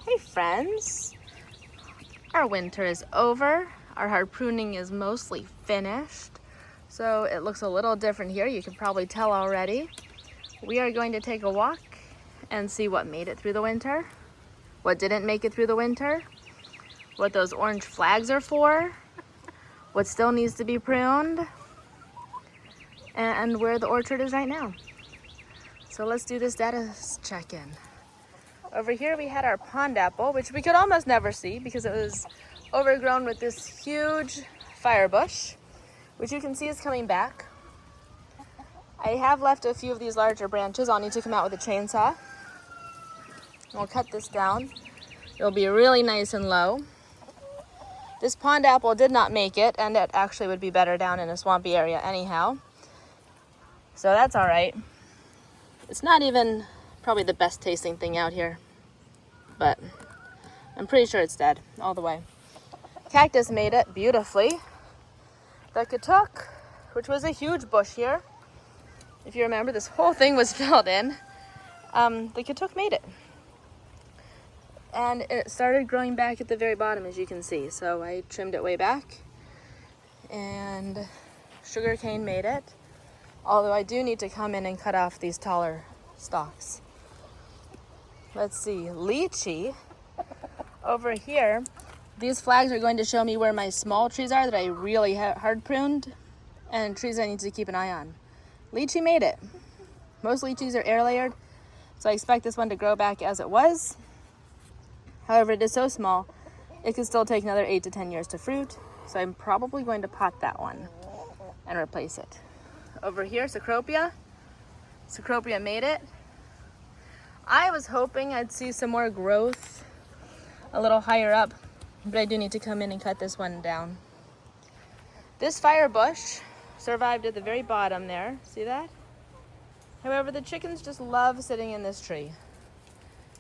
Hey friends, our winter is over. Our hard pruning is mostly finished. So it looks a little different here. You can probably tell already. We are going to take a walk and see what made it through the winter, what didn't make it through the winter, what those orange flags are for, what still needs to be pruned, and where the orchard is right now. So let's do this data check-in. Over here we had our pond apple, which we could almost never see because it was overgrown with this huge fire bush, which you can see is coming back. I have left a few of these larger branches. I'll need to come out with a chainsaw. We'll cut this down. It'll be really nice and low. This pond apple did not make it, and it actually would be better down in a swampy area anyhow. So that's all right. It's not even probably the best tasting thing out here, but I'm pretty sure it's dead all the way. Cactus made it beautifully. The katuk, which was a huge bush here, if you remember, this whole thing was filled in. The katuk made it. And it started growing back at the very bottom, as you can see. So I trimmed it way back. And sugarcane made it. Although I do need to come in and cut off these taller stalks. Let's see, lychee. Over here, these flags are going to show me where my small trees are that I really hard pruned, and trees I need to keep an eye on. Lychee made it. Most lychees are air layered, so I expect this one to grow back as it was. However, it is so small, it could still take another 8 to 10 years to fruit, so I'm probably going to pot that one and replace it. Over here, Cecropia. Cecropia made it. I was hoping I'd see some more growth a little higher up, but I do need to come in and cut this one down. This fire bush survived at the very bottom there. See that? However, the chickens just love sitting in this tree.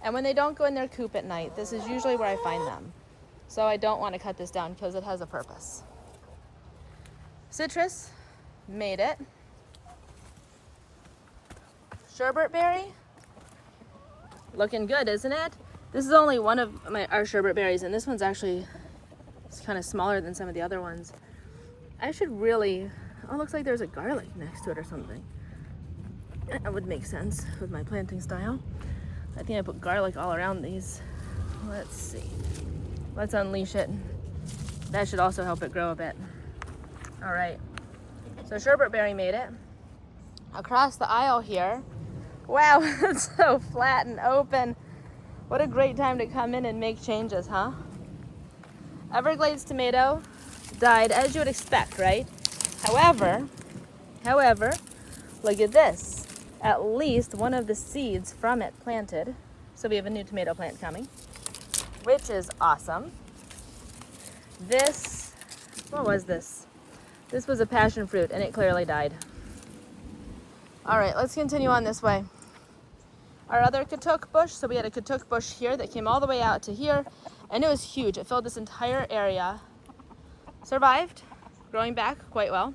And when they don't go in their coop at night, this is usually where I find them. So I don't want to cut this down because it has a purpose. Citrus made it. Sherbet berry, looking good, isn't it? This is only one of our sherbet berries, and this one's actually kind of smaller than some of the other ones. I should really, oh, looks like there's a garlic next to it or something. That would make sense with my planting style. I think I put garlic all around these. Let's see. Let's unleash it. That should also help it grow a bit. All right. So sherbet berry made it. Across the aisle here, wow, it's so flat and open. What a great time to come in and make changes, huh? Everglades tomato died as you would expect, right? However, look at this. At least one of the seeds from it planted. So we have a new tomato plant coming, which is awesome. This, what was this? This was a passion fruit, and it clearly died. All right, let's continue on this way. Our other katuk bush, so we had a katuk bush here that came all the way out to here, and it was huge. It filled this entire area. Survived, growing back quite well.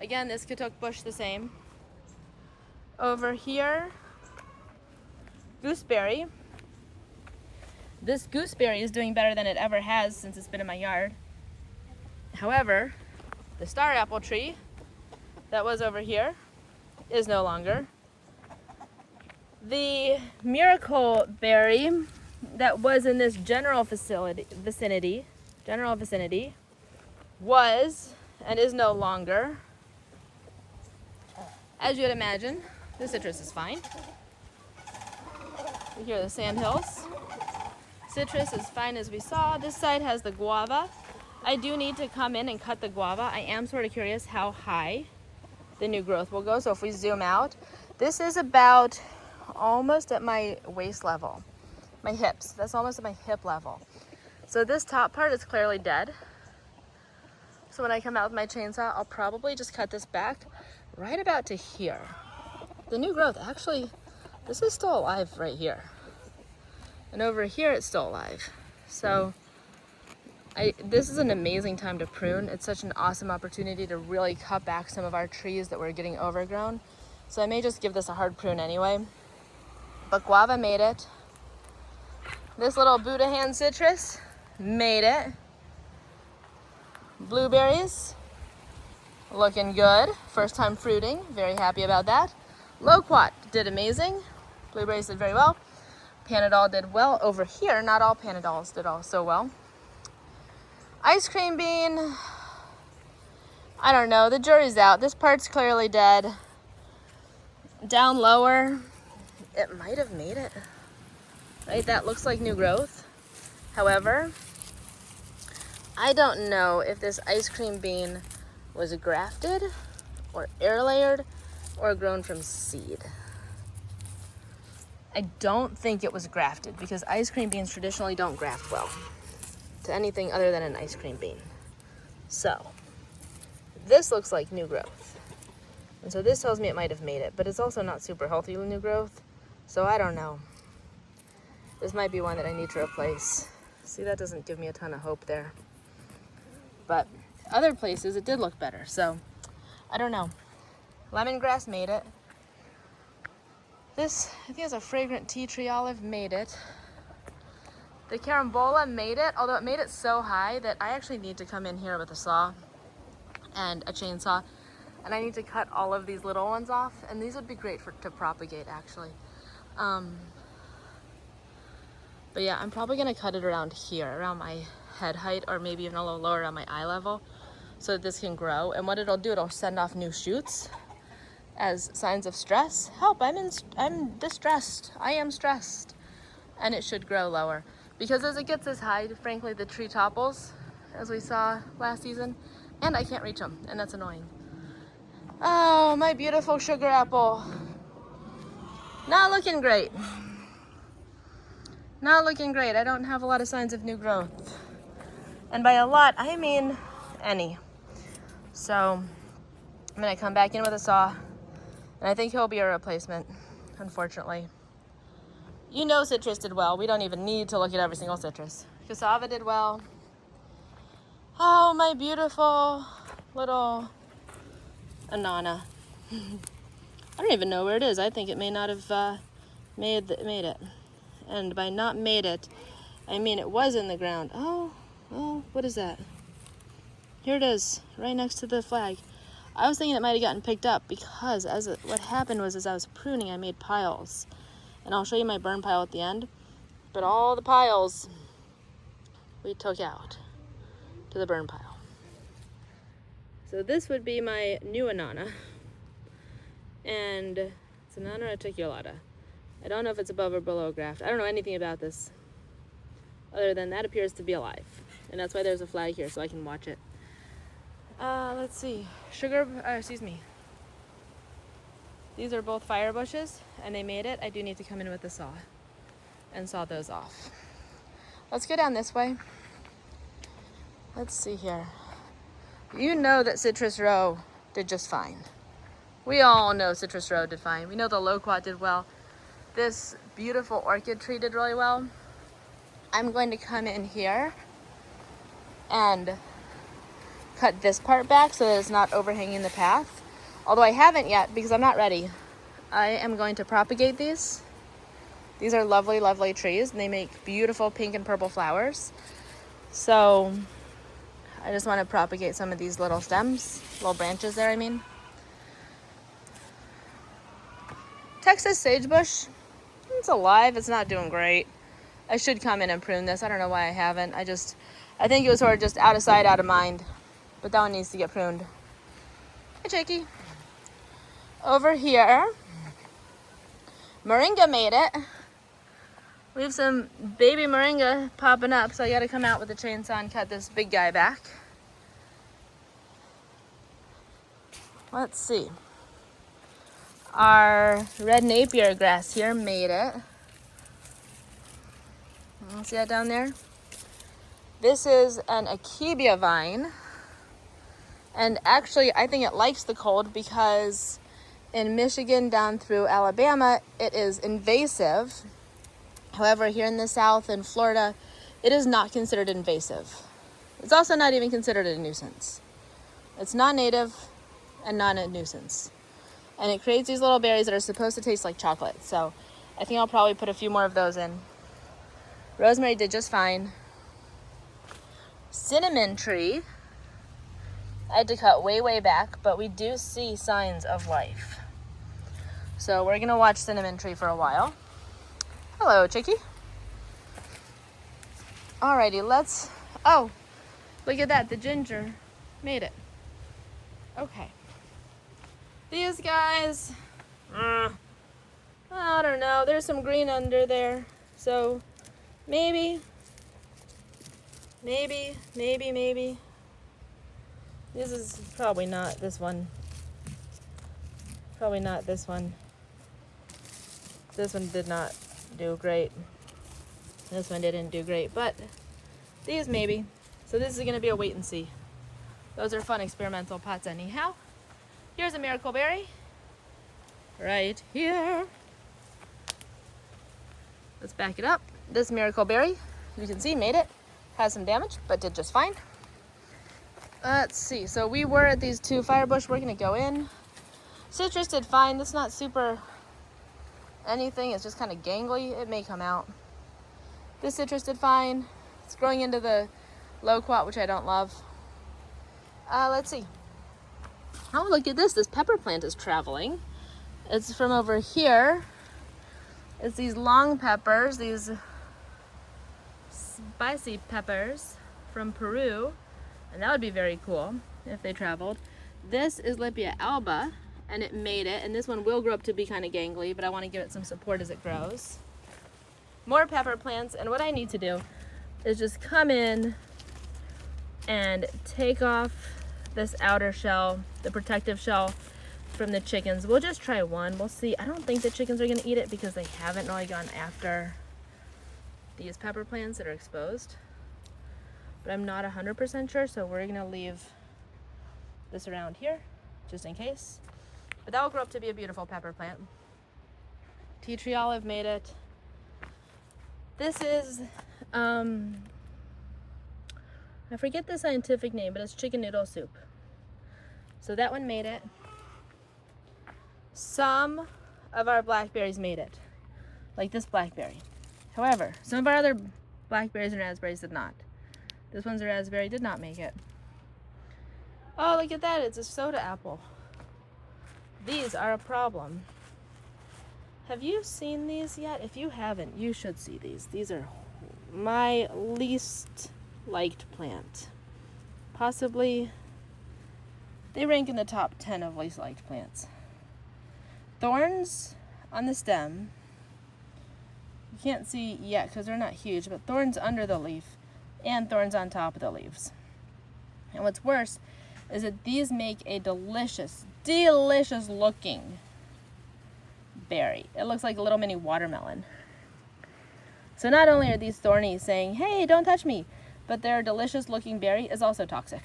Again, this katuk bush the same. Over here, gooseberry. This gooseberry is doing better than it ever has since it's been in my yard. However, the star apple tree that was over here is no longer. The miracle berry that was in this general vicinity was and is no longer. As you would imagine, the citrus is fine. We hear the sandhills. Citrus is fine as we saw. This side has the guava. I do need to come in and cut the guava. I am sort of curious how high the new growth will go. So if we zoom out, this is about almost at my waist level, my hips. That's almost at my hip level. So this top part is clearly dead. So when I come out with my chainsaw, I'll probably just cut this back right about to here. The new growth, actually, this is still alive right here. And over here, it's still alive. So this is an amazing time to prune. It's such an awesome opportunity to really cut back some of our trees that were getting overgrown. So I may just give this a hard prune anyway. But guava made it. This little Buddha hand citrus made it. Blueberries, looking good. First time fruiting, very happy about that. Loquat did amazing. Blueberries did very well. Panadol did well over here. Not all Panadols did so well. Ice cream bean, I don't know, the jury's out. This part's clearly dead. Down lower, it might have made it. Right, that looks like new growth. However, I don't know if this ice cream bean was grafted or air layered or grown from seed. I don't think it was grafted because ice cream beans traditionally don't graft well to anything other than an ice cream bean. So this looks like new growth. And so this tells me it might have made it, but it's also not super healthy new growth. So I don't know. This might be one that I need to replace. See, that doesn't give me a ton of hope there. But other places it did look better. So I don't know. Lemongrass made it. This, I think it's a fragrant tea tree olive, made it. The carambola made it, although it made it so high that I actually need to come in here with a saw and a chainsaw, and I need to cut all of these little ones off, and these would be great to propagate actually. But yeah, I'm probably gonna cut it around here, around my head height, or maybe even a little lower on my eye level, so that this can grow. And what it'll do, it'll send off new shoots as signs of stress. Help, I'm distressed. I am stressed. And it should grow lower. Because as it gets this high, frankly, the tree topples, as we saw last season, and I can't reach them, and that's annoying. Oh, my beautiful sugar apple. Not looking great. Not looking great. I don't have a lot of signs of new growth. And by a lot, I mean any. So I'm gonna come back in with a saw, and I think he'll be a replacement, unfortunately. You know citrus did well. We don't even need to look at every single citrus. Cassava did well. Oh, my beautiful little Anana. I don't even know where it is. I think it may not have made it. And by not made it, I mean it was in the ground. Oh, what is that? Here it is, right next to the flag. I was thinking it might have gotten picked up because what happened was as I was pruning, I made piles. And I'll show you my burn pile at the end. But all the piles we took out to the burn pile. So this would be my new Anana. And it's Anana reticulata. I don't know if it's above or below graft. I don't know anything about this other than that appears to be alive. And that's why there's a flag here so I can watch it. Let's see. These are both fire bushes and they made it. I do need to come in with the saw and saw those off. Let's go down this way. Let's see here. You know that Citrus Row did just fine. We all know Citrus Row did fine. We know the Loquat did well. This beautiful orchid tree did really well. I'm going to come in here and cut this part back so that it's not overhanging the path. Although I haven't yet because I'm not ready. I am going to propagate these. These are lovely, lovely trees and they make beautiful pink and purple flowers. So I just want to propagate some of these little stems, little branches there, I mean. Texas sagebush, it's alive, it's not doing great. I should come in and prune this. I don't know why I haven't. I think it was sort of just out of sight, out of mind. But that one needs to get pruned. Hi, Jakey. Over here, moringa made it. We have some baby moringa popping up, so I gotta come out with a chainsaw and cut this big guy back. Let's see. Our red Napier grass here made it. See that down there? This is an Akebia vine. And actually, I think it likes the cold because in Michigan down through Alabama, it is invasive. However, here in the South in Florida, it is not considered invasive. It's also not even considered a nuisance. It's not native and not a nuisance. And it creates these little berries that are supposed to taste like chocolate. So I think I'll probably put a few more of those in. Rosemary did just fine. Cinnamon tree, I had to cut way, way back, but we do see signs of life. So we're gonna watch cinnamon tree for a while. Hello, Chicky. Alrighty, let's, oh, look at that, the ginger made it. Okay. These guys, I don't know, there's some green under there. So maybe. This is probably not this one. Probably not this one. This one did not do great. This one didn't do great, but these maybe. So this is gonna be a wait and see. Those are fun experimental pots anyhow. Here's a miracle berry. Right here. Let's back it up. This miracle berry, you can see, made it. Has some damage, but did just fine. Let's see, so we were at these two firebush. We're gonna go in. Citrus did fine. That's not super anything. It's just kind of gangly. It may come out. This citrus did fine. It's growing into the loquat, which I don't love. Let's see. Oh, look at this. This pepper plant is traveling. It's from over here. It's these long peppers, these spicy peppers from Peru. And that would be very cool if they traveled. This is Lipia alba, and it made it. And this one will grow up to be kind of gangly, but I want to give it some support as it grows. More pepper plants, and what I need to do is just come in and take off this outer shell, the protective shell from the chickens. We'll just try one. We'll see. I don't think the chickens are going to eat it because they haven't really gone after these pepper plants that are exposed. But I'm not 100% sure, so we're going to leave this around here just in case. But that will grow up to be a beautiful pepper plant. Tea tree olive made it. This is, I forget the scientific name, but it's chicken noodle soup. So that one made it. Some of our blackberries made it, like this blackberry. However, some of our other blackberries and raspberries did not. This one's a raspberry, did not make it. Oh, look at that, it's a soda apple. These are a problem. Have you seen these yet? If you haven't, you should see these. These are my least liked plant. Possibly, they rank in the top 10 of least liked plants. Thorns on the stem. You can't see yet because they're not huge, but thorns under the leaf and thorns on top of the leaves. And what's worse is that these make a delicious, delicious looking berry. It looks like a little mini watermelon. So not only are these thorny saying, hey, don't touch me, but their delicious looking berry is also toxic.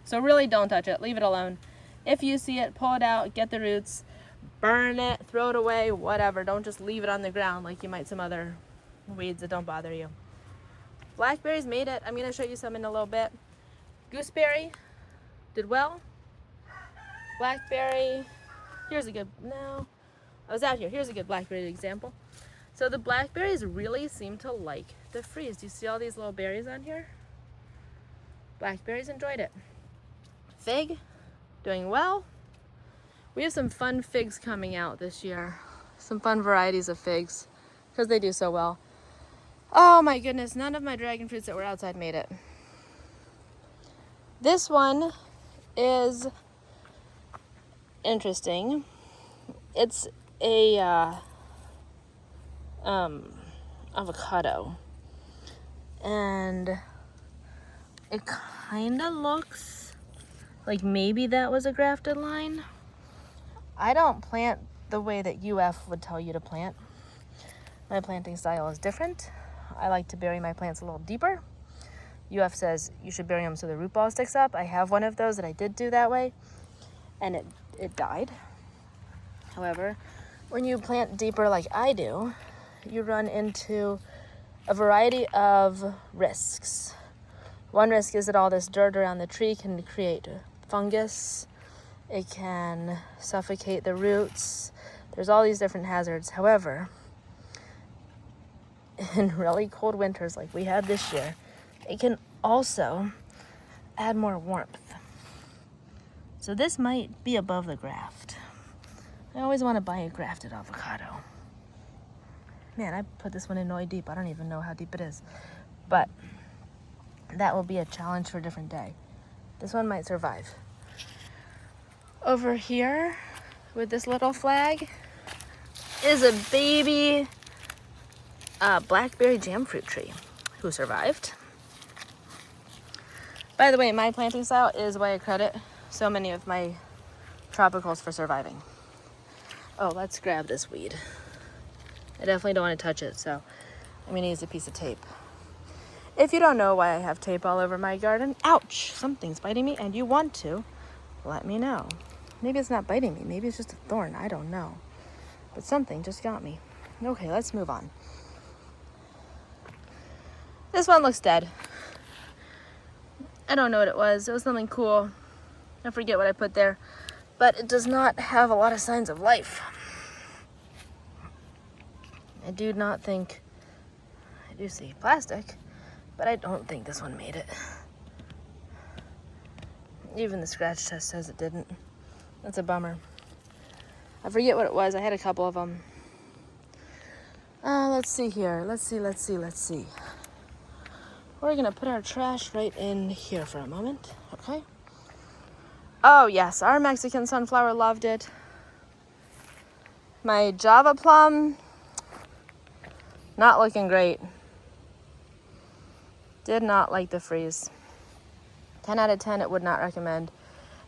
So really don't touch it, leave it alone. If you see it, pull it out, get the roots, burn it, throw it away, whatever. Don't just leave it on the ground like you might some other weeds that don't bother you. Blackberries made it. I'm going to show you some in a little bit. Gooseberry did well. Blackberry, here's a good, no, I was out here. Here's a good blackberry example. So the blackberries really seem to like the freeze. Do you see all these little berries on here? Blackberries enjoyed it. Fig, doing well. We have some fun figs coming out this year. Some fun varieties of figs because they do so well. Oh my goodness, none of my dragon fruits that were outside made it. This one is interesting. It's a avocado, and it kind of looks like maybe that was a grafted line. I don't plant the way that UF would tell you to plant. My planting style is different. I like to bury my plants a little deeper. UF says you should bury them so the root ball sticks up. I have one of those that I did do that way, and it died. However, when you plant deeper like I do, you run into a variety of risks. One risk is that all this dirt around the tree can create fungus. It can suffocate the roots. There's all these different hazards. However, in really cold winters like we had this year, it can also add more warmth. So this might be above the graft. I always want to buy a grafted avocado. Man, I put this one in knee deep. I don't even know how deep it is. But that will be a challenge for a different day. This one might survive. Over here with this little flag is a baby blackberry jam fruit tree who survived. By the way, my planting style is why I credit so many of my tropicals for surviving. Oh, let's grab this weed. I definitely don't want to touch it, so I'm gonna use a piece of tape. If you don't know why I have tape all over my garden, ouch, something's biting me and you want to, let me know. Maybe it's not biting me, maybe it's just a thorn, I don't know. But something just got me. Okay, let's move on. This one looks dead. I don't know what it was. It was something cool. I forget what I put there. But it does not have a lot of signs of life. I do not think... I do see plastic, but I don't think this one made it. Even the scratch test says it didn't. That's a bummer. I forget what it was. I had a couple of them. Let's see here. Let's see. We're gonna put our trash right in here for a moment, okay? Oh yes, our Mexican sunflower loved it. My Java plum, not looking great. Did not like the freeze. 10 out of 10, it would not recommend.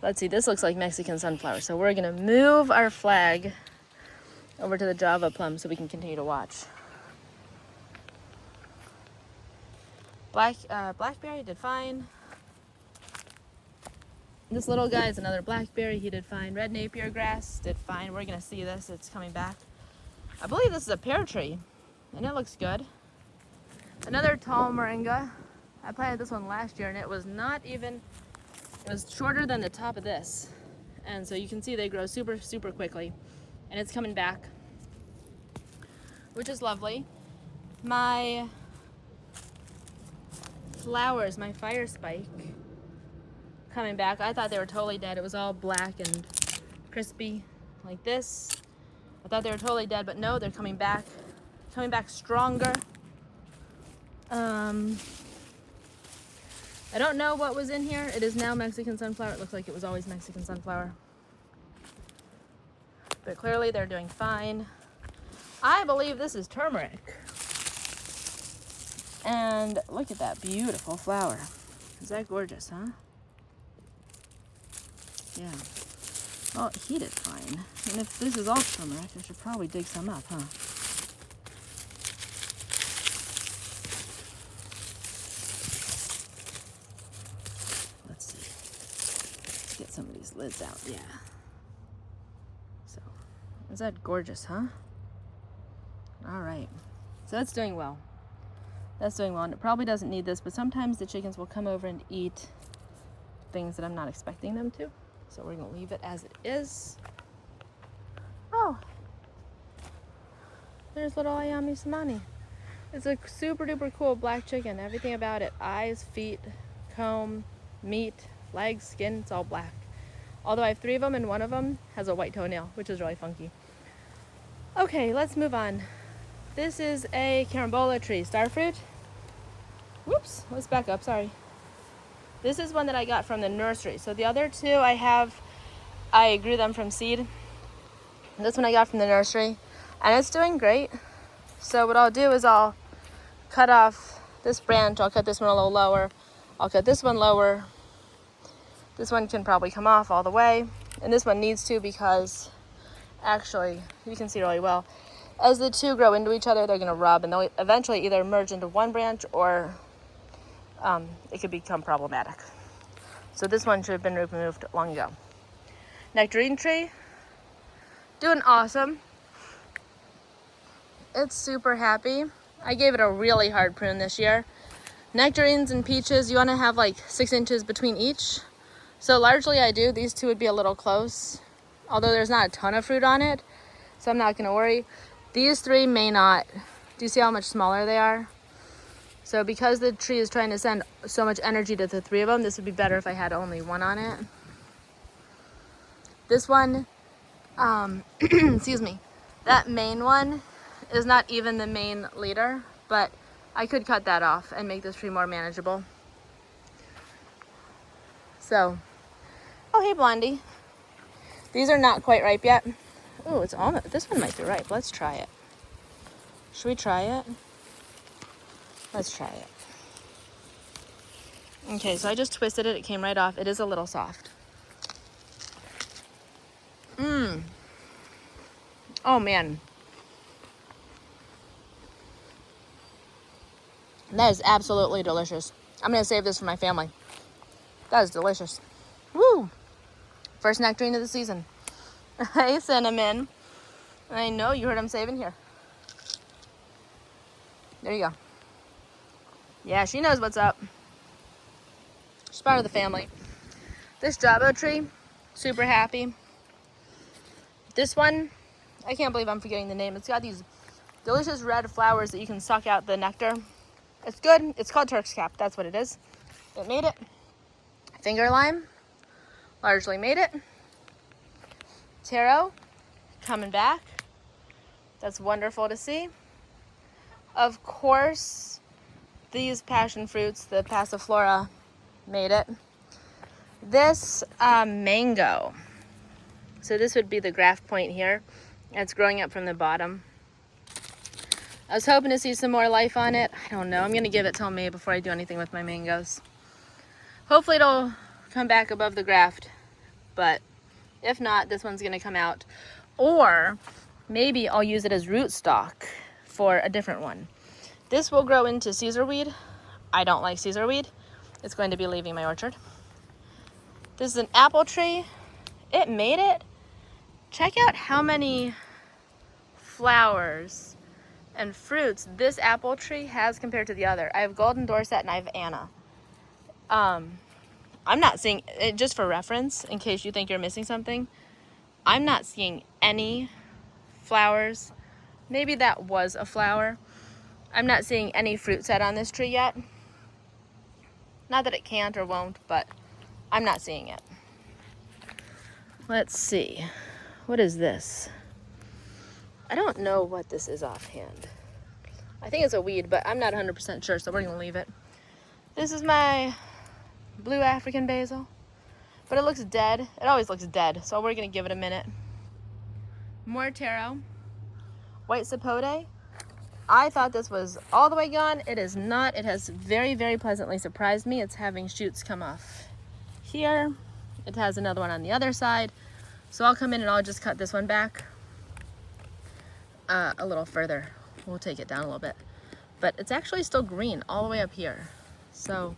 Let's see, this looks like Mexican sunflower. So we're gonna move our flag over to the Java plum so we can continue to watch. Blackberry did fine. This little guy is another blackberry, he did fine. Red Napier grass did fine. We're gonna see this, it's coming back. I believe this is a pear tree, and it looks good. Another tall moringa. I planted this one last year, and it was not even, it was shorter than the top of this. And so you can see they grow super, super quickly. And it's coming back, which is lovely. My flowers, my fire spike, coming back. I thought they were totally dead. It was all black and crispy like this. I thought they were totally dead, but no, they're coming back stronger. I don't know what was in here. It is now Mexican sunflower. It looks like it was always Mexican sunflower. But clearly they're doing fine. I believe this is turmeric. And look at that beautiful flower. Is that gorgeous, huh? Yeah. Well, he did fine. And if this is all turmeric, I should probably dig some up, huh? Let's see. Let's get some of these lids out, yeah. So, is that gorgeous, huh? All right. So that's doing well. That's doing well, and it probably doesn't need this, but sometimes the chickens will come over and eat things that I'm not expecting them to. So we're gonna leave it as it is. Oh, there's little Ayami Samani. It's a super duper cool black chicken. Everything about it, eyes, feet, comb, meat, legs, skin, it's all black. Although I have 3 of them and one of them has a white toenail, which is really funky. Okay, let's move on. This is a carambola tree, starfruit. Whoops, let's back up, sorry. This is one that I got from the nursery. So the other 2 I grew them from seed. This one I got from the nursery, and it's doing great. So what I'll do is I'll cut off this branch, I'll cut this one a little lower, I'll cut this one lower. This one can probably come off all the way, and this one needs to because actually, you can see really well, as the 2 grow into each other, they're gonna rub, and they'll eventually either merge into one branch or it could become problematic. So this one should have been removed long ago. Nectarine tree, doing awesome. It's super happy. I gave it a really hard prune this year. Nectarines and peaches, you wanna have like 6 inches between each. So largely I do. These 2 would be a little close, although there's not a ton of fruit on it, so I'm not gonna worry. These 3 may not Do you see how much smaller they are? So because the tree is trying to send so much energy to the 3 of them, this would be better if I had only 1 on it. This one, excuse me, that main one is not even the main leader, but I could cut that off and make this tree more manageable. So, oh hey Blondie. These are not quite ripe yet. Oh, it's almost, this one might be ripe. Let's try it. Should we try it? Let's try it. Okay, so I just twisted it. It came right off. It is a little soft. Oh man. That is absolutely delicious. I'm gonna save this for my family. That is delicious. Woo! First nectarine of the season. Hey, Cinnamon. I know you heard I'm saving here. There you go. Yeah, she knows what's up. She's part of the family. This jabo tree, super happy. This one, I can't believe I'm forgetting the name. It's got these delicious red flowers that you can suck out the nectar. It's good. It's called Turk's Cap. That's what it is. It made it. Finger lime, largely made it. Taro, coming back. That's wonderful to see. Of course, these passion fruits, the passiflora, made it. This mango. So this would be the graft point here. It's growing up from the bottom. I was hoping to see some more life on it. I don't know. I'm going to give it till May before I do anything with my mangoes. Hopefully it'll come back above the graft. But if not, this one's going to come out. Or maybe I'll use it as rootstock for a different one. This will grow into Caesar weed. I don't like Caesar weed. It's going to be leaving my orchard. This is an apple tree. It made it. Check out how many flowers and fruits this apple tree has compared to the other. I have Golden Dorset and I have Anna. I'm not seeing it, just for reference, in case you think you're missing something. I'm not seeing any flowers. Maybe that was a flower. I'm not seeing any fruit set on this tree yet. Not that it can't or won't, but I'm not seeing it. Let's see. What is this? I don't know what this is offhand. I think it's a weed, but I'm not 100% sure, so we're gonna leave it. This is my blue African basil, but it looks dead. It always looks dead, so we're gonna give it a minute. More taro. White sapote. I thought this was all the way gone. It is not. It has very, very pleasantly surprised me. It's having shoots come off here. It has another one on the other side. So I'll come in and I'll just cut this one back a little further. We'll take it down a little bit. But it's actually still green all the way up here. So,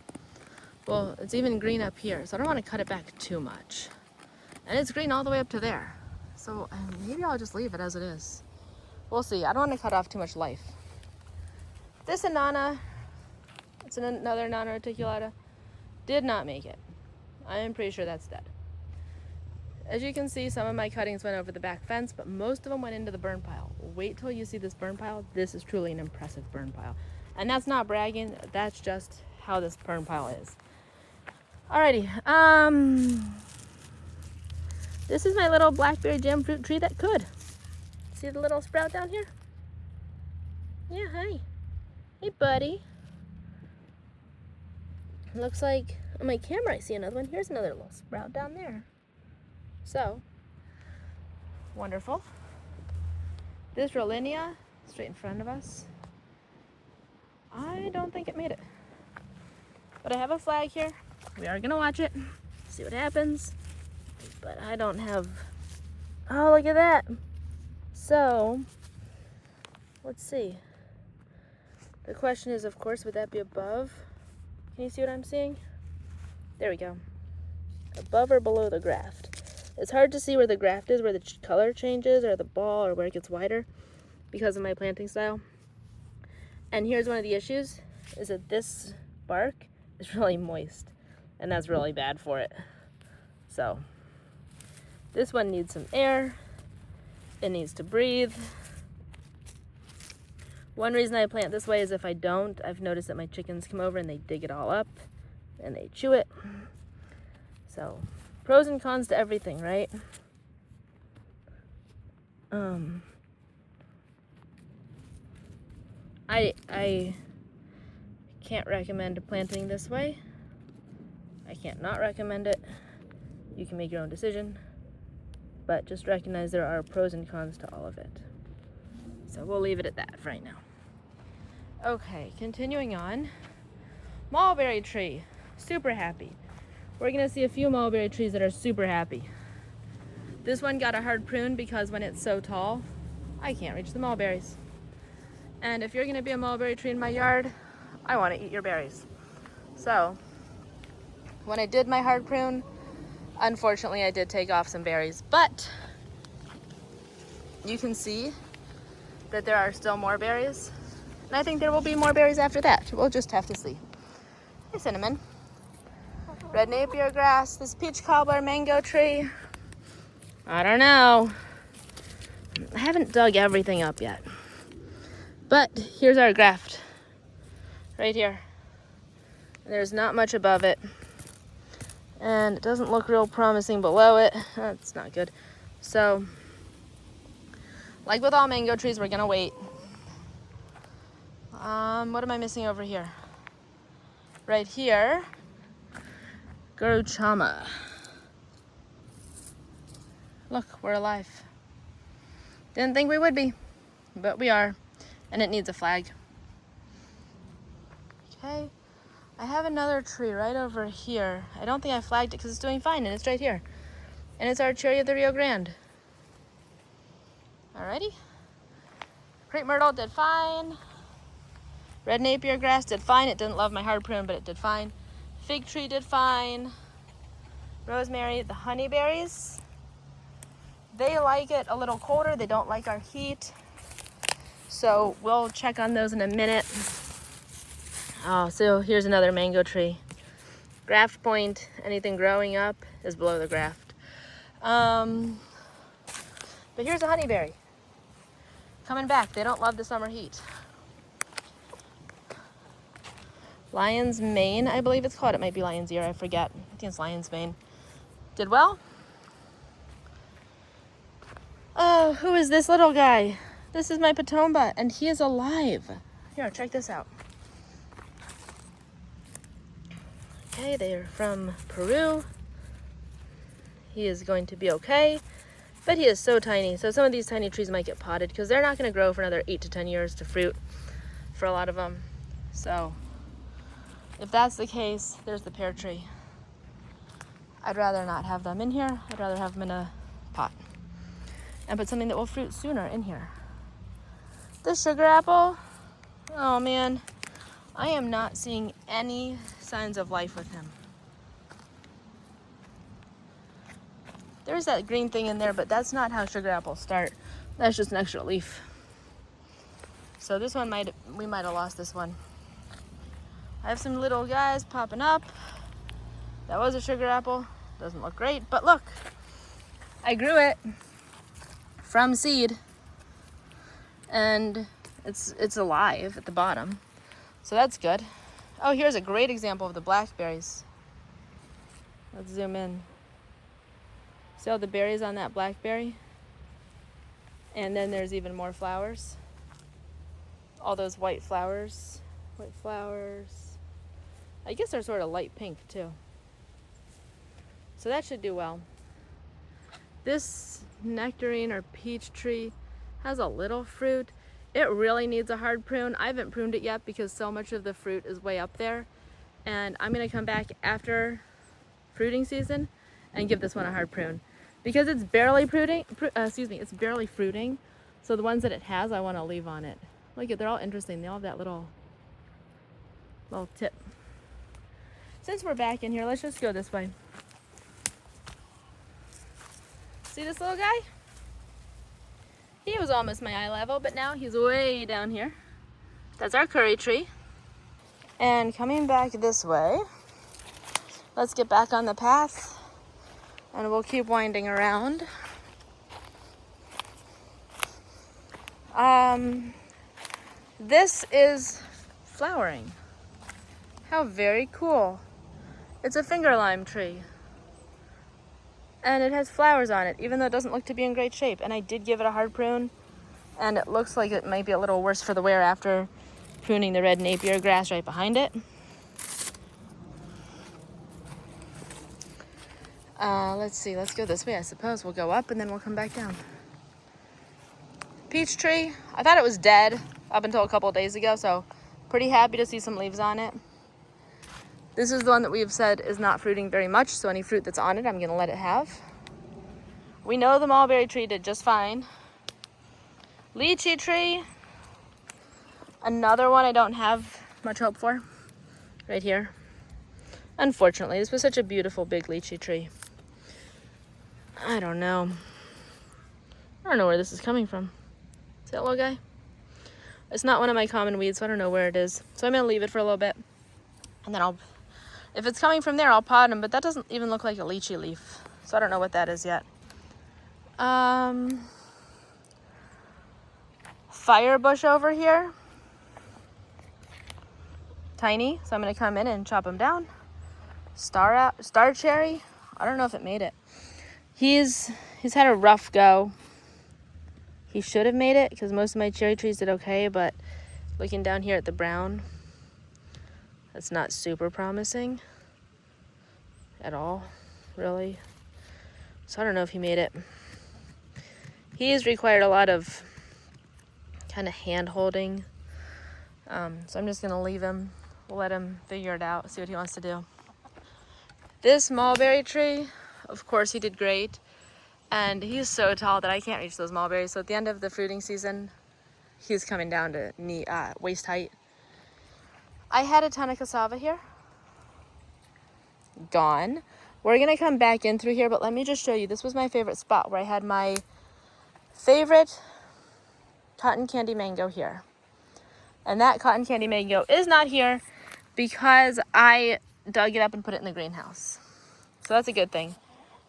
well, it's even green up here. So I don't want to cut it back too much. And it's green all the way up to there. So maybe I'll just leave it as it is. We'll see. I don't want to cut off too much life. This Anana, it's another Nana reticulata, did not make it. I am pretty sure that's dead. As you can see, some of my cuttings went over the back fence, but most of them went into the burn pile. Wait till you see this burn pile. This is truly an impressive burn pile. And that's not bragging. That's just how this burn pile is. Alrighty. This is my little blackberry jam fruit tree that could. See the little sprout down here? Yeah, hi. Hey, buddy. Looks like on my camera I see another one. Here's another little sprout down there. So, wonderful. This Rollinia, straight in front of us, I don't think it made it. But I have a flag here. We are gonna watch it, see what happens. But I don't have, oh, look at that. So, let's see. The question is, of course, would that be above? Can you see what I'm seeing? There we go. Above or below the graft. It's hard to see where the graft is, where the color changes, or the ball, or where it gets wider because of my planting style. And here's one of the issues, is that this bark is really moist, and that's really bad for it. So, this one needs some air. It needs to breathe. One reason I plant this way is if I don't, I've noticed that my chickens come over and they dig it all up and they chew it. So, pros and cons to everything, right? I can't recommend planting this way. I can't not recommend it. You can make your own decision, but just recognize there are pros and cons to all of it. So we'll leave it at that for right now. Okay, continuing on. Mulberry tree, super happy. We're gonna see a few mulberry trees that are super happy. This one got a hard prune because when it's so tall, I can't reach the mulberries. And if you're gonna be a mulberry tree in my yard, I wanna eat your berries. So, when I did my hard prune, unfortunately I did take off some berries, but you can see that there are still more berries. And I think there will be more berries after that. We'll just have to see. Hey, cinnamon. Red Napier grass, this peach cobbler mango tree. I don't know. I haven't dug everything up yet. But here's our graft. Right here. There's not much above it. And it doesn't look real promising below it. That's not good. So, like with all mango trees, we're gonna wait. What am I missing over here? Right here, Garuchama. Look, we're alive. Didn't think we would be, but we are. And it needs a flag. Okay, I have another tree right over here. I don't think I flagged it because it's doing fine and it's right here. And it's our cherry of the Rio Grande. Alrighty. Crepe myrtle did fine. Red Napier grass did fine. It didn't love my hard prune, but it did fine. Fig tree did fine. Rosemary, the honeyberries, they like it a little colder. They don't like our heat. So we'll check on those in a minute. Oh, so here's another mango tree. Graft point, anything growing up is below the graft. But here's a honeyberry. Coming back, they don't love the summer heat. Lion's Mane, I believe it's called. It might be Lion's Ear, I forget. I think it's Lion's Mane. Did well. Oh, who is this little guy? This is my Patomba, and he is alive. Here, check this out. Okay, they're from Peru. He is going to be okay, but he is so tiny. So some of these tiny trees might get potted because they're not going to grow for another 8 to 10 years to fruit for a lot of them. So if that's the case, there's the pear tree. I'd rather not have them in here. I'd rather have them in a pot and put something that will fruit sooner in here. This sugar apple, oh man, I am not seeing any signs of life with him. There's that green thing in there, but that's not how sugar apples start. That's just an extra leaf. So this one we might have lost this one. I have some little guys popping up. That was a sugar apple. Doesn't look great, but look, I grew it from seed, and it's alive at the bottom, so that's good. Oh, here's a great example of the blackberries. Let's zoom in. See all the berries on that blackberry? And then there's even more flowers. All those white flowers. White flowers. I guess they're sort of light pink too. So that should do well. This nectarine or peach tree has a little fruit. It really needs a hard prune. I haven't pruned it yet because so much of the fruit is way up there. And I'm gonna come back after fruiting season and give this one a hard prune. Because it's barely it's barely fruiting. So the ones that it has, I wanna leave on it. Look at, they're all interesting. They all have that little tip. Since we're back in here, let's just go this way. See this little guy? He was almost my eye level, but now he's way down here. That's our curry tree. And coming back this way, let's get back on the path and we'll keep winding around. This is flowering. How very cool. It's a finger lime tree. And it has flowers on it, even though it doesn't look to be in great shape. And I did give it a hard prune, and it looks like it might be a little worse for the wear after pruning the red Napier grass right behind it. Let's see, let's go this way, I suppose. We'll go up and then we'll come back down. Peach tree, I thought it was dead up until a couple of days ago, so pretty happy to see some leaves on it. This is the one that we've said is not fruiting very much, so any fruit that's on it, I'm gonna let it have. We know the mulberry tree did just fine. Lychee tree, another one I don't have much hope for, right here. Unfortunately, this was such a beautiful big lychee tree. I don't know where this is coming from. See that little guy? It's not one of my common weeds, so I don't know where it is. So I'm gonna leave it for a little bit, and then if it's coming from there, I'll pot him, but that doesn't even look like a lychee leaf, so I don't know what that is yet. Fire bush over here. Tiny, so I'm gonna come in and chop him down. Star cherry, I don't know if it made it. He's had a rough go. He should have made it because most of my cherry trees did okay, but looking down here at the brown, that's not super promising at all, really. So I don't know if he made it. He's required a lot of kind of hand holding. So I'm just gonna leave him. We'll let him figure it out, see what he wants to do. This mulberry tree, of course he did great. And he's so tall that I can't reach those mulberries. So at the end of the fruiting season, he's coming down to waist height. I had a ton of cassava here. Gone. We're gonna come back in through here, but let me just show you. This was my favorite spot where I had my favorite cotton candy mango here. And that cotton candy mango is not here because I dug it up and put it in the greenhouse. So that's a good thing.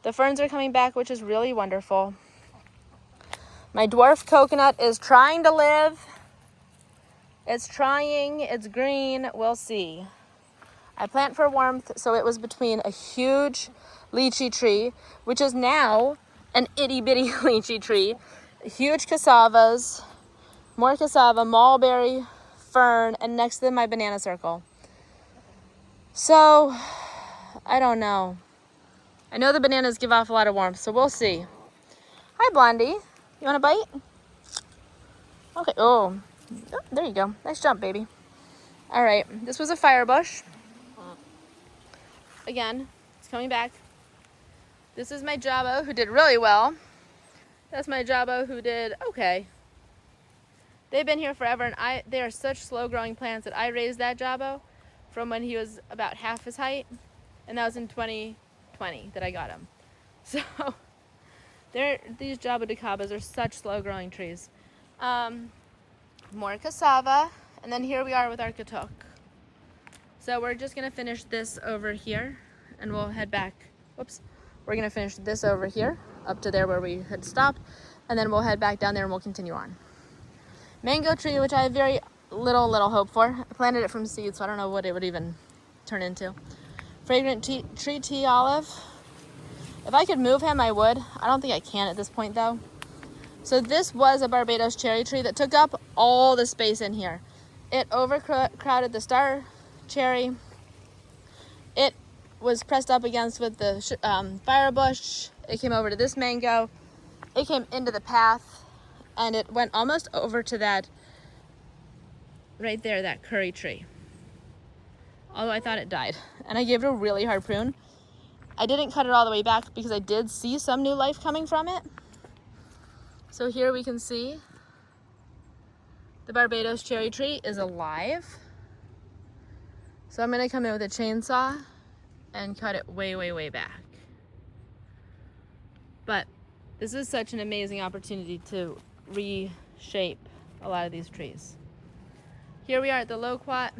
The ferns are coming back, which is really wonderful. My dwarf coconut is trying to live. It's trying, it's green, we'll see. I plant for warmth, so it was between a huge lychee tree, which is now an itty bitty lychee tree, huge cassavas, more cassava, mulberry, fern, and next to them my banana circle. So, I don't know. I know the bananas give off a lot of warmth, so we'll see. Hi, Blondie. You want a bite? Okay. Oh, there you go. Nice jump, baby. All right. This was a fire bush. Again, it's coming back. This is my jabo, who did really well. That's my jabo, who did okay. They've been here forever, and they are such slow-growing plants that I raised that jabo from when he was about half his height, and that was in 2020 that I got him. So these jaboticabas are such slow-growing trees. More cassava, and then here we are with our katuk. So we're just gonna finish this over here, and we'll head back. Whoops. We're gonna finish this over here, up to there where we had stopped, and then we'll head back down there and we'll continue on. Mango tree, which I have very little hope for. I planted it from seed, so I don't know what it would even turn into. Fragrant tree tea olive. If I could move him, I would. I don't think I can at this point, though. So this was a Barbados cherry tree that took up all the space in here. It overcrowded the star cherry. It was pressed up against with the fire bush. It came over to this mango. It came into the path, and it went almost over to that right there, that curry tree. Although I thought it died, and I gave it a really hard prune. I didn't cut it all the way back because I did see some new life coming from it. So here we can see the Barbados cherry tree is alive. So I'm gonna come in with a chainsaw and cut it way back. But this is such an amazing opportunity to reshape a lot of these trees. Here we are at the loquat.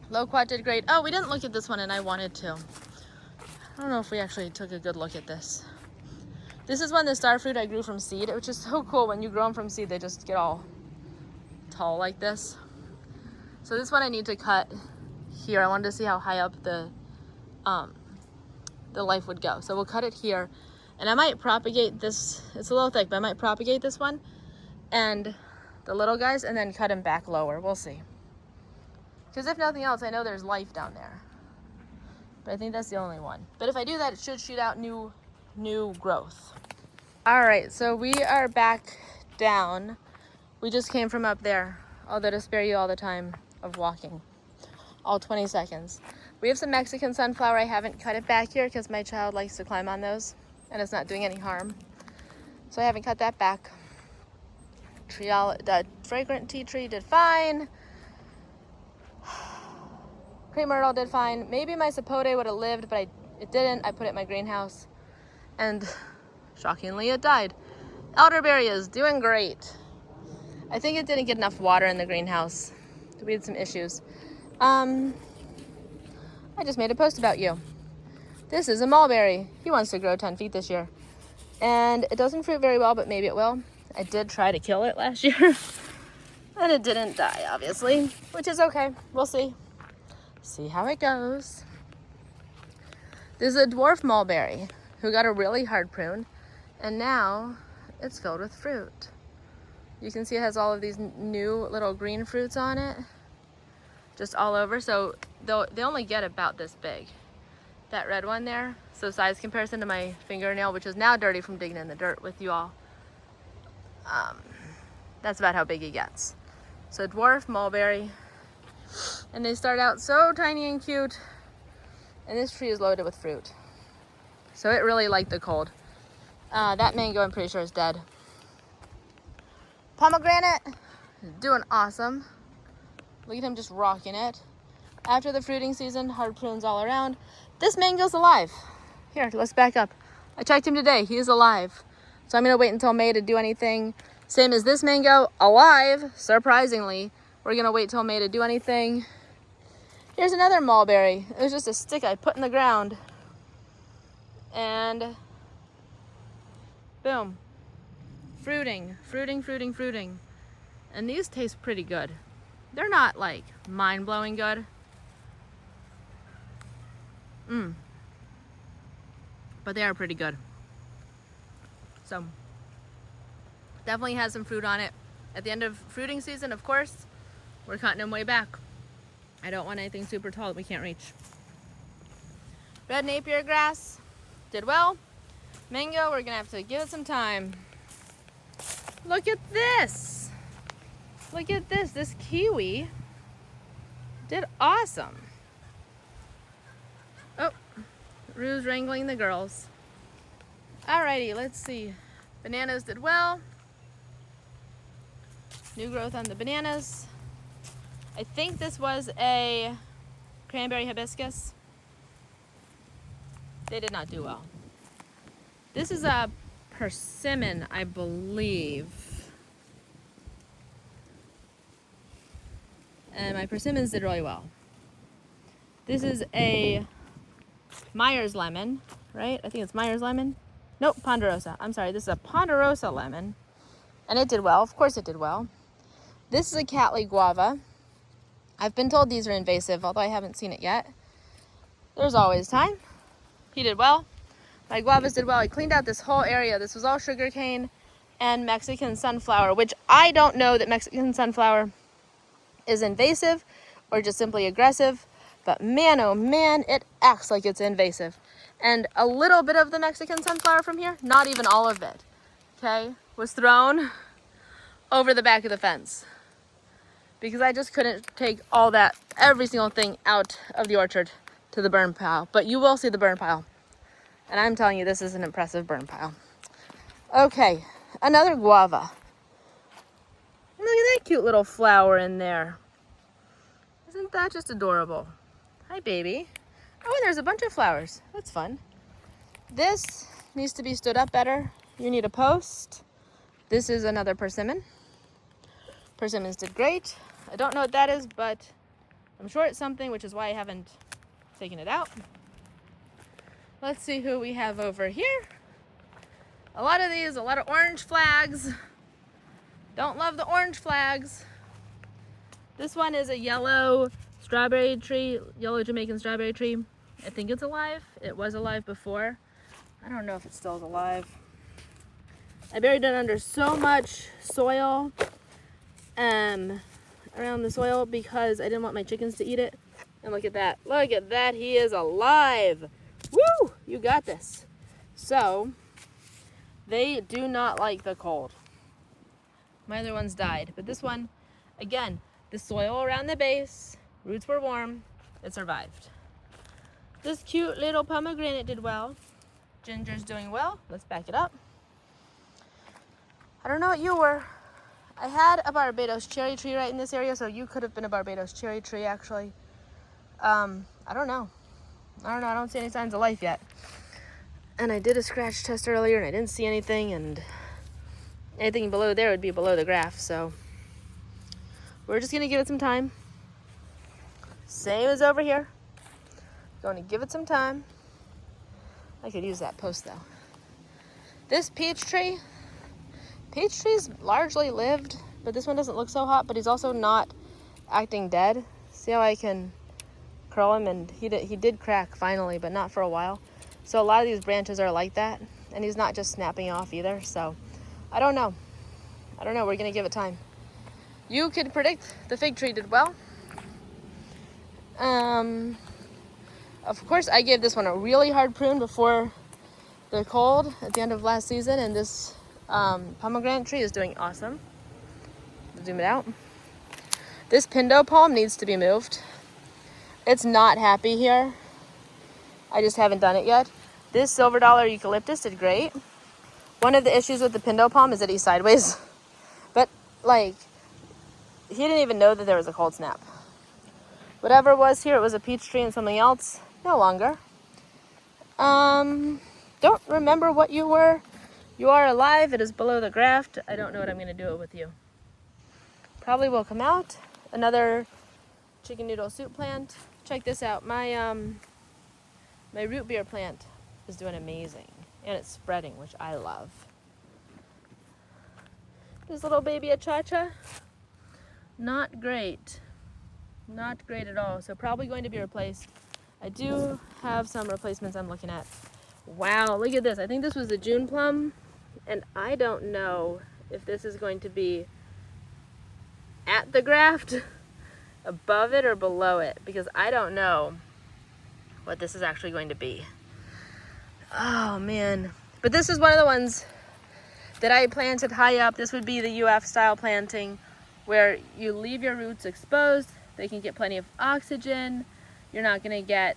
Loquat did great. Oh, we didn't look at this one, and I wanted to. I don't know if we actually took a good look at this. This is one of the star fruit I grew from seed, which is so cool. When you grow them from seed, they just get all tall like this. So this one I need to cut here. I wanted to see how high up the life would go. So we'll cut it here. And I might propagate this. It's a little thick, but I might propagate this one and the little guys and then cut them back lower. We'll see. Because if nothing else, I know there's life down there. But I think that's the only one. But if I do that, it should shoot out new growth. All right, so we are back down. We just came from up there, although to spare you all the time of walking, all 20 seconds. We have some Mexican sunflower. I haven't cut it back here because my child likes to climb on those and it's not doing any harm. So I haven't cut that back. The fragrant tea tree did fine. Crepe myrtle did fine. Maybe my sapote would have lived, but it didn't. I put it in my greenhouse and shockingly it died. Elderberry is doing great. I think it didn't get enough water in the greenhouse. We had some issues. I just made a post about you. This is a mulberry. He wants to grow 10 feet this year. And it doesn't fruit very well, but maybe it will. I did try to kill it last year. And it didn't die, obviously, which is okay. We'll see. See how it goes. There's a dwarf mulberry who got a really hard prune, and now it's filled with fruit. You can see it has all of these new little green fruits on it, just all over. So they only get about this big. That red one there, so size comparison to my fingernail, which is now dirty from digging in the dirt with you all. That's about how big he gets. So dwarf mulberry, and they start out so tiny and cute, and this tree is loaded with fruit. So it really liked the cold. That mango I'm pretty sure is dead. Pomegranate is doing awesome. Look at him just rocking it. After the fruiting season, hard prunes all around. This mango's alive. Here, let's back up. I checked him today, he is alive. So I'm gonna wait until May to do anything. Same as this mango, alive, surprisingly. We're gonna wait till May to do anything. Here's another mulberry. It was just a stick I put in the ground. And boom, fruiting. And these taste pretty good. They're not like mind-blowing good. But they are pretty good. So definitely has some fruit on it. At the end of fruiting season, of course, we're cutting them way back. I don't want anything super tall that we can't reach. Red Napier grass did well. Mango, we're gonna have to give it some time. Look at this. Look at this. This kiwi did awesome. Oh, Rue's wrangling the girls. Alrighty, let's see. Bananas did well. New growth on the bananas. I think this was a cranberry hibiscus. They did not do well. This is a persimmon, I believe. And my persimmons did really well. This is a Myers lemon, right? I think it's Myers lemon. Nope, Ponderosa. I'm sorry, this is a Ponderosa lemon. And it did well, of course it did well. This is a Cattleya guava. I've been told these are invasive, although I haven't seen it yet. There's always time. He did well. My guavas did well. I cleaned out this whole area. This was all sugarcane and Mexican sunflower, which I don't know that Mexican sunflower is invasive or just simply aggressive, but man, oh man, it acts like it's invasive. And a little bit of the Mexican sunflower from here, not even all of it, okay, was thrown over the back of the fence because I just couldn't take all that, every single thing out of the orchard to the burn pile. But you will see the burn pile. And I'm telling you, this is an impressive burn pile. Okay, another guava. Look at that cute little flower in there. Isn't that just adorable? Hi, baby. Oh, and there's a bunch of flowers. That's fun. This needs to be stood up better. You need a post. This is another persimmon. Persimmons did great. I don't know what that is, but I'm sure it's something, which is why I haven't taken it out. Let's see who we have over here. A lot of these, a lot of orange flags. Don't love the orange flags. This one is a yellow strawberry tree, yellow Jamaican strawberry tree. I think it's alive. It was alive before. I don't know if it still is alive. I buried it under so much soil around the soil because I didn't want my chickens to eat it. And look at that. Look at that. He is alive. Woo! You got this. So, they do not like the cold. My other ones died. But this one, again, the soil around the base, roots were warm, it survived. This cute little pomegranate did well. Ginger's doing well. Let's back it up. I don't know what you were. I had a Barbados cherry tree right in this area, so you could have been a Barbados cherry tree, actually. I don't know. I don't see any signs of life yet. And I did a scratch test earlier, and I didn't see anything, and anything below there would be below the graph, so we're just going to give it some time. Same as over here. Going to give it some time. I could use that post, though. This peach tree's largely lived, but this one doesn't look so hot, but he's also not acting dead. See how I can curl him? And he did crack finally, but not for a while. So a lot of these branches are like that, and he's not just snapping off either. So I don't know. We're going to give it time. You could predict the fig tree did well. Of course, I gave this one a really hard prune before the cold at the end of last season, and this pomegranate tree is doing awesome. Zoom it out. This pindo palm needs to be moved. It's not happy here. I just haven't done it yet. This silver dollar eucalyptus did great. One of the issues with the pindo palm is that he's sideways. But, like, he didn't even know that there was a cold snap. Whatever was here, it was a peach tree and something else. No longer. Don't remember what you were. You are alive. It is below the graft. I don't know what I'm going to do with you. Probably will come out. Another chicken noodle soup plant. Check this out. My root beer plant is doing amazing. And it's spreading, which I love. This little baby achacha, not great. Not great at all. So probably going to be replaced. I do have some replacements I'm looking at. Wow, look at this. I think this was the June plum. And I don't know if this is going to be at the graft, above it, or below it. Because I don't know what this is actually going to be. Oh, man. But this is one of the ones that I planted high up. This would be the UF style planting where you leave your roots exposed. They can get plenty of oxygen. You're not going to get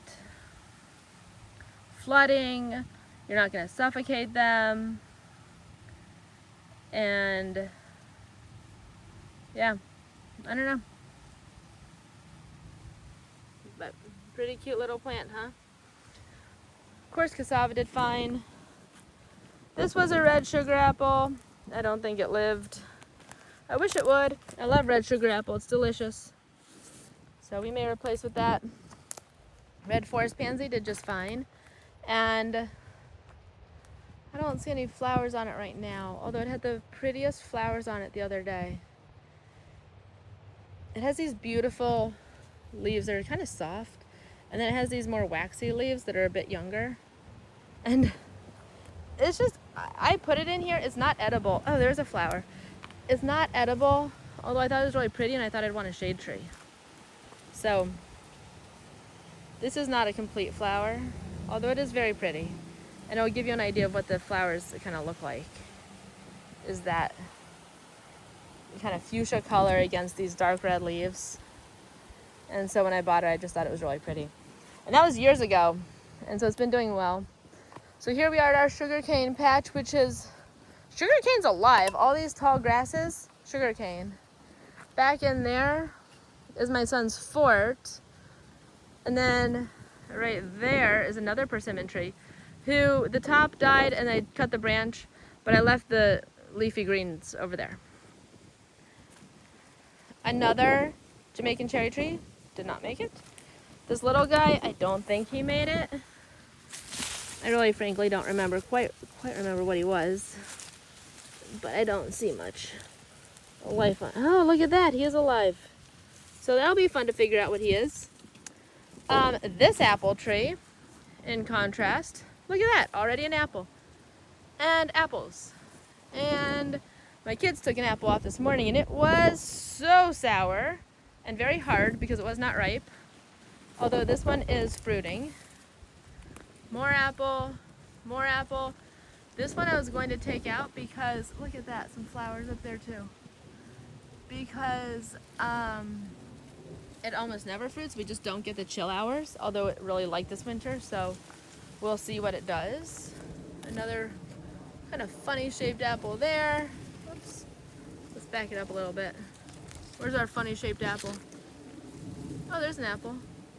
flooding. You're not going to suffocate them. And yeah, I don't know. But pretty cute little plant, huh? Of course, cassava did fine. This was a red sugar apple. I don't think it lived. I wish it would. I love red sugar apple. It's delicious. So we may replace with that. Red forest pansy did just fine. And I don't see any flowers on it right now, although it had the prettiest flowers on it the other day. It has these beautiful leaves that are kind of soft, and then it has these more waxy leaves that are a bit younger. And it's just, I put it in here, it's not edible. Oh, there's a flower. It's not edible, although I thought it was really pretty and I thought I'd want a shade tree. So, this is not a complete flower, although it is very pretty. And it'll give you an idea of what the flowers kind of look like. Is that kind of fuchsia color against these dark red leaves. And so when I bought it, I just thought it was really pretty. And that was years ago, and so it's been doing well. So here we are at our sugarcane patch, which is, sugarcane's alive. All these tall grasses, sugarcane. Back in there is my son's fort. And then right there is another persimmon tree, who the top died and I cut the branch, but I left the leafy greens over there. Another Jamaican cherry tree did not make it. This little guy, I don't think he made it. I really frankly don't remember quite remember what he was, but I don't see much life on. Oh, look at that, he is alive. So that'll be fun to figure out what he is. This apple tree, in contrast, look at that, already an apple. And apples. And my kids took an apple off this morning and it was so sour and very hard because it was not ripe. Although this one is fruiting. More apple, more apple. This one I was going to take out because, look at that, some flowers up there too. Because it almost never fruits. We just don't get the chill hours, although it really liked this winter, so we'll see what it does. Another kind of funny shaped apple there. Oops. Let's back it up a little bit. Where's our funny shaped apple? Oh, there's an apple.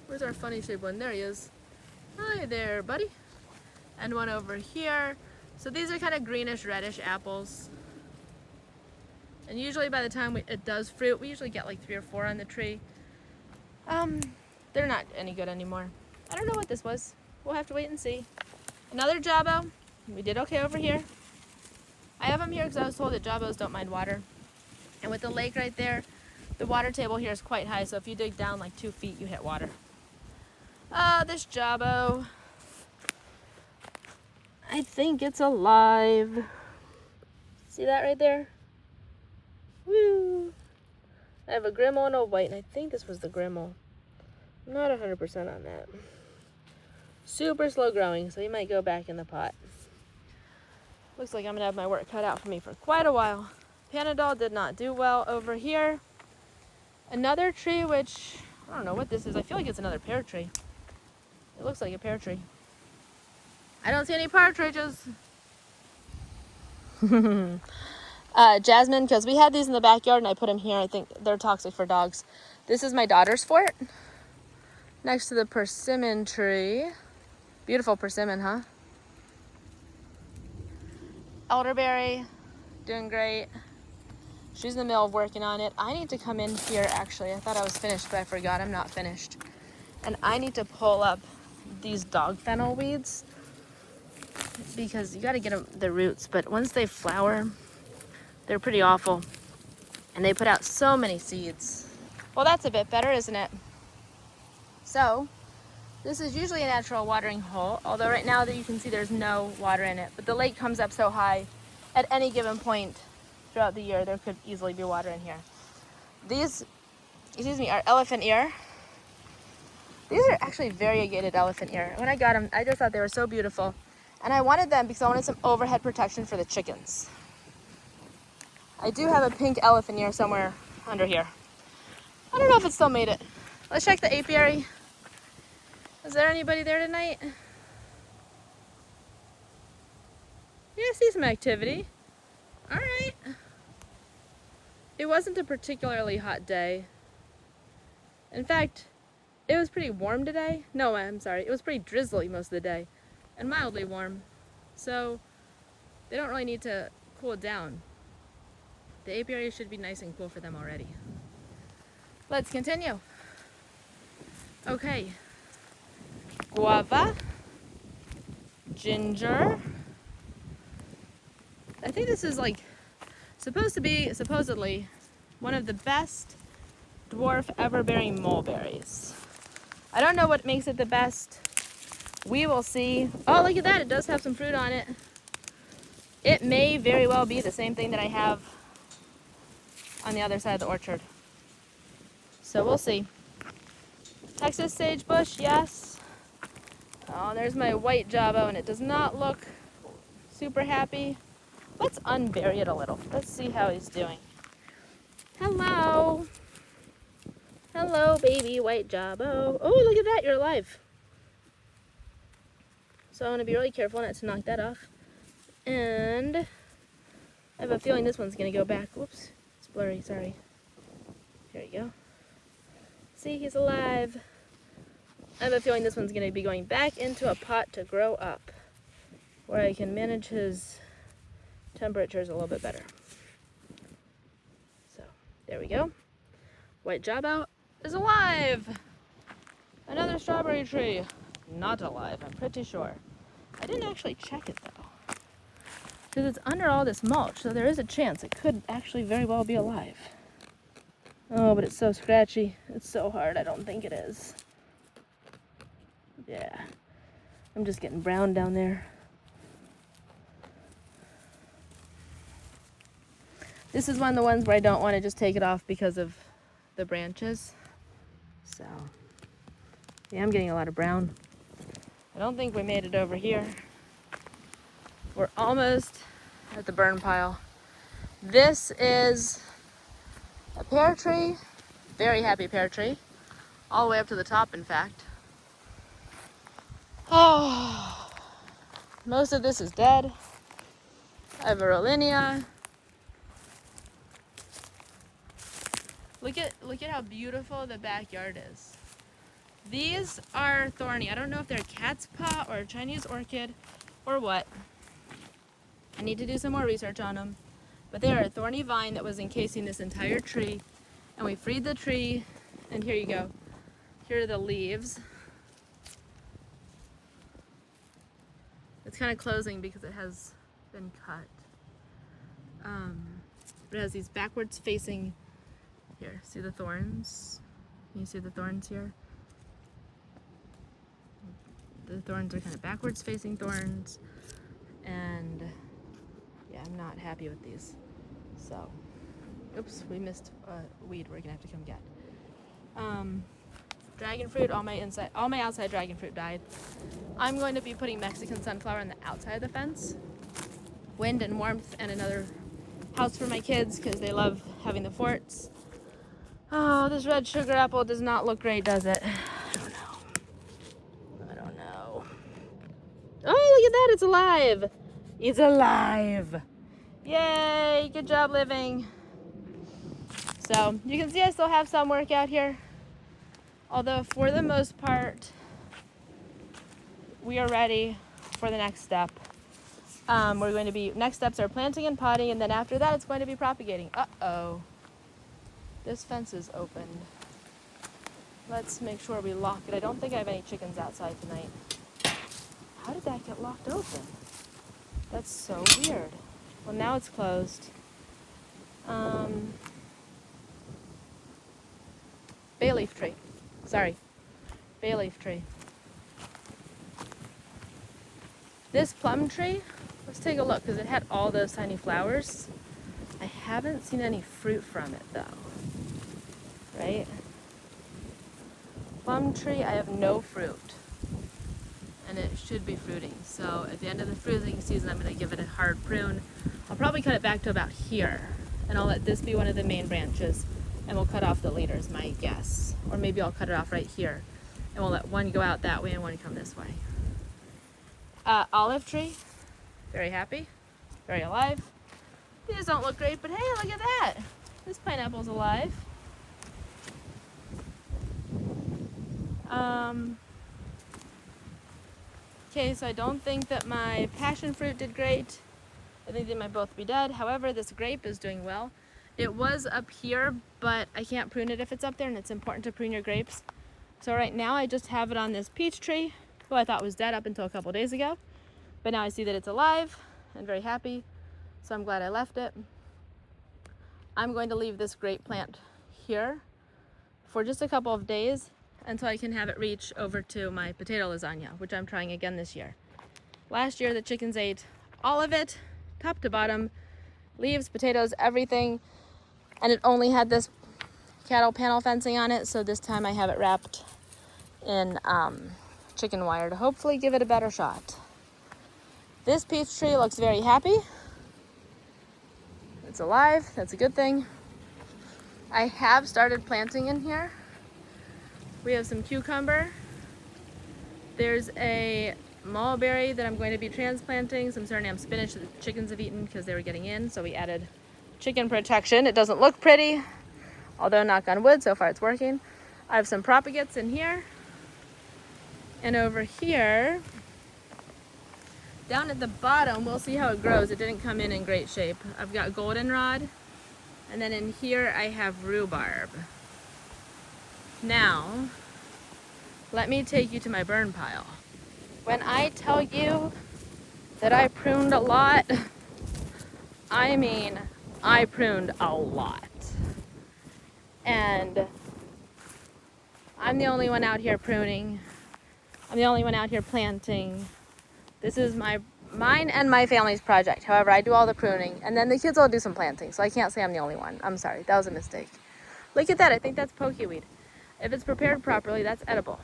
Where's our funny shaped one? There he is. Hi there, buddy. And one over here. So these are kind of greenish, reddish apples. And usually by the time it does fruit, we usually get like 3 or 4 on the tree. They're not any good anymore. I don't know what this was. We'll have to wait and see. Another jawbo. We did okay over here. I have them here because I was told that jawbos don't mind water. And with the lake right there, the water table here is quite high, so if you dig down like 2 feet, you hit water. This jawbo, I think it's alive. See that right there? Woo! I have a grimmel and a white, and I think this was the grimmel. I'm not 100% on that. Super slow growing, so he might go back in the pot. Looks like I'm gonna have my work cut out for me for quite a while. Panadol did not do well over here. Another tree, which, I don't know what this is. I feel like it's another pear tree. It looks like a pear tree. I don't see any partridges. Jasmine, because we had these in the backyard and I put them here. I think they're toxic for dogs. This is my daughter's fort. Next to the persimmon tree. Beautiful persimmon, huh? Elderberry, doing great. She's in the middle of working on it. I need to come in here, actually. I thought I was finished, but I forgot I'm not finished. And I need to pull up these dog fennel weeds because you got to get the roots. But once they flower, they're pretty awful. And they put out so many seeds. Well, that's a bit better, isn't it? So, this is usually a natural watering hole, although right now that you can see there's no water in it. But the lake comes up so high, at any given point throughout the year, there could easily be water in here. These, are elephant ear. These are actually variegated elephant ear. When I got them, I just thought they were so beautiful. And I wanted them because I wanted some overhead protection for the chickens. I do have a pink elephant ear somewhere under here. I don't know if it still made it. Let's check the apiary. Is there anybody there tonight? Yeah, I see some activity. All right. It wasn't a particularly hot day. In fact, it was pretty warm today. No, I'm sorry. It was pretty drizzly most of the day and mildly warm. So they don't really need to cool it down. The apiary should be nice and cool for them already. Let's continue. Okay. Guava. Ginger. I think this is like supposedly one of the best dwarf ever-bearing mulberries. I don't know what makes it the best. We will see. Oh, look at that. It does have some fruit on it. It may very well be the same thing that I have on the other side of the orchard. So we'll see. Texas sagebush, yes. Oh, there's my white jawbo, and it does not look super happy. Let's unbury it a little. Let's see how he's doing. Hello. Hello, baby white jawbo. Oh, look at that. You're alive. So I'm going to be really careful not to knock that off. And I have a feeling this one's going to go back. Whoops. It's blurry. Sorry. Here you go. See, he's alive. I have a feeling this one's going to be going back into a pot to grow up, where I can manage his temperatures a little bit better. So, there we go. White jawbo is alive. Another strawberry tree. Not alive, I'm pretty sure. I didn't actually check it though, because it's under all this mulch, so there is a chance it could actually very well be alive. Oh, but it's so scratchy. It's so hard. I don't think it is. Yeah. I'm just getting brown down there. This is one of the ones where I don't want to just take it off because of the branches. So, yeah, I'm getting a lot of brown. I don't think we made it over here. We're almost at the burn pile. This is a pear tree, very happy pear tree, all the way up to the top, in fact. Oh, most of this is dead. I have a Rollinia. Look at how beautiful the backyard is. These are thorny. I don't know if they're cat's paw or a Chinese orchid or what. I need to do some more research on them. But they are a thorny vine that was encasing this entire tree. And we freed the tree, and here you go. Here are the leaves. It's kind of closing because it has been cut. It has these backwards facing, here, see the thorns? Can you see the thorns here? The thorns are kind of backwards facing thorns, and yeah, I'm not happy with these. So, oops, we missed a weed we're gonna have to come get. Dragon fruit, all my outside dragon fruit died. I'm going to be putting Mexican sunflower on the outside of the fence. Wind and warmth, and another house for my kids because they love having the forts. Oh, this red sugar apple does not look great, does it? I don't know. Oh, look at that, it's alive. It's alive. Yay, good job living. So you can see I still have some work out here. Although for the most part, we are ready for the next step. Next steps are planting and potting, and then after that it's going to be propagating. Uh-oh. This fence is opened. Let's make sure we lock it. I don't think I have any chickens outside tonight. How did that get locked open? That's so weird. Well, now it's closed. Bay leaf tree. Sorry. Bay leaf tree. This plum tree, let's take a look because it had all those tiny flowers. I haven't seen any fruit from it though. Right? Plum tree, I have no fruit. And it should be fruiting. So at the end of the fruiting season, I'm going to give it a hard prune. I'll probably cut it back to about here. And I'll let this be one of the main branches. And we'll cut off the leaders, my guess. Or maybe I'll cut it off right here. And we'll let one go out that way and one come this way. Olive tree, very happy, very alive. These don't look great, but hey, look at that. This pineapple's alive. Okay, so I don't think that my passion fruit did great. I think they might both be dead. However, this grape is doing well. It was up here, but I can't prune it if it's up there, and it's important to prune your grapes. So right now I just have it on this peach tree, who I thought was dead up until a couple days ago. But now I see that it's alive and very happy, so I'm glad I left it. I'm going to leave this grape plant here for just a couple of days until I can have it reach over to my potato lasagna, which I'm trying again this year. Last year the chickens ate all of it, top to bottom, leaves, potatoes, everything, and it only had this cattle panel fencing on it, so this time I have it wrapped in chicken wire to hopefully give it a better shot. This peach tree looks very happy. It's alive, that's a good thing. I have started planting in here. We have some cucumber. There's a mulberry that I'm going to be transplanting, some Suriname spinach that the chickens have eaten because they were getting in, so we added chicken protection. It doesn't look pretty, although knock on wood, so far it's working. I have some propagates in here. And over here, down at the bottom, we'll see how it grows. It didn't come in great shape. I've got goldenrod, and then in here I have rhubarb. Now, let me take you to my burn pile. When I tell you that I pruned a lot, I mean I pruned a lot. And I'm the only one out here pruning. I'm the only one out here planting. This is mine and my family's project. However, I do all the pruning, and then the kids all do some planting, so I can't say I'm the only one. I'm sorry, that was a mistake. Look at that, I think that's pokeweed. If it's prepared properly, that's edible.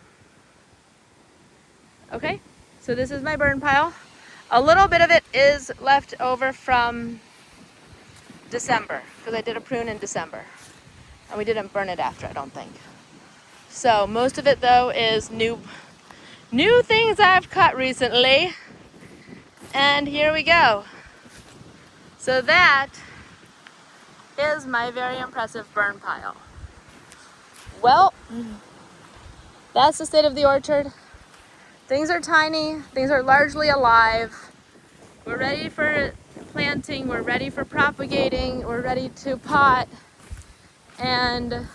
Okay, so this is my burn pile. A little bit of it is left over from December, because I did a prune in December. And we didn't burn it after, I don't think. So most of it though is new things I've cut recently. And here we go. So that is my very impressive burn pile. Well, that's the state of the orchard. Things are tiny, things are largely alive. We're ready for planting, we're ready for propagating, we're ready to pot. And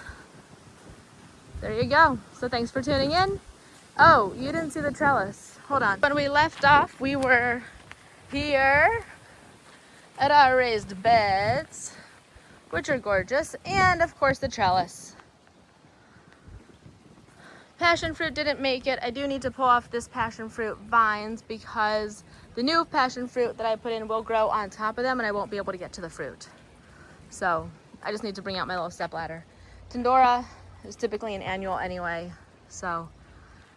there you go. So thanks for tuning in. Oh, you didn't see the trellis. Hold on. When we left off, we were here at our raised beds, which are gorgeous, and of course the trellis. Passion fruit didn't make it. I do need to pull off this passion fruit vines because the new passion fruit that I put in will grow on top of them and I won't be able to get to the fruit. So I just need to bring out my little step ladder. Tendora is typically an annual anyway, so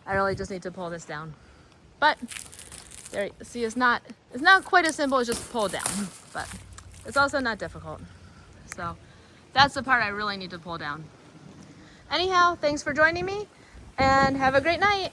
I really just need to pull this down. But there, see, it's not quite as simple as just pull down, but it's also not difficult. So that's the part I really need to pull down. Anyhow, thanks for joining me and have a great night.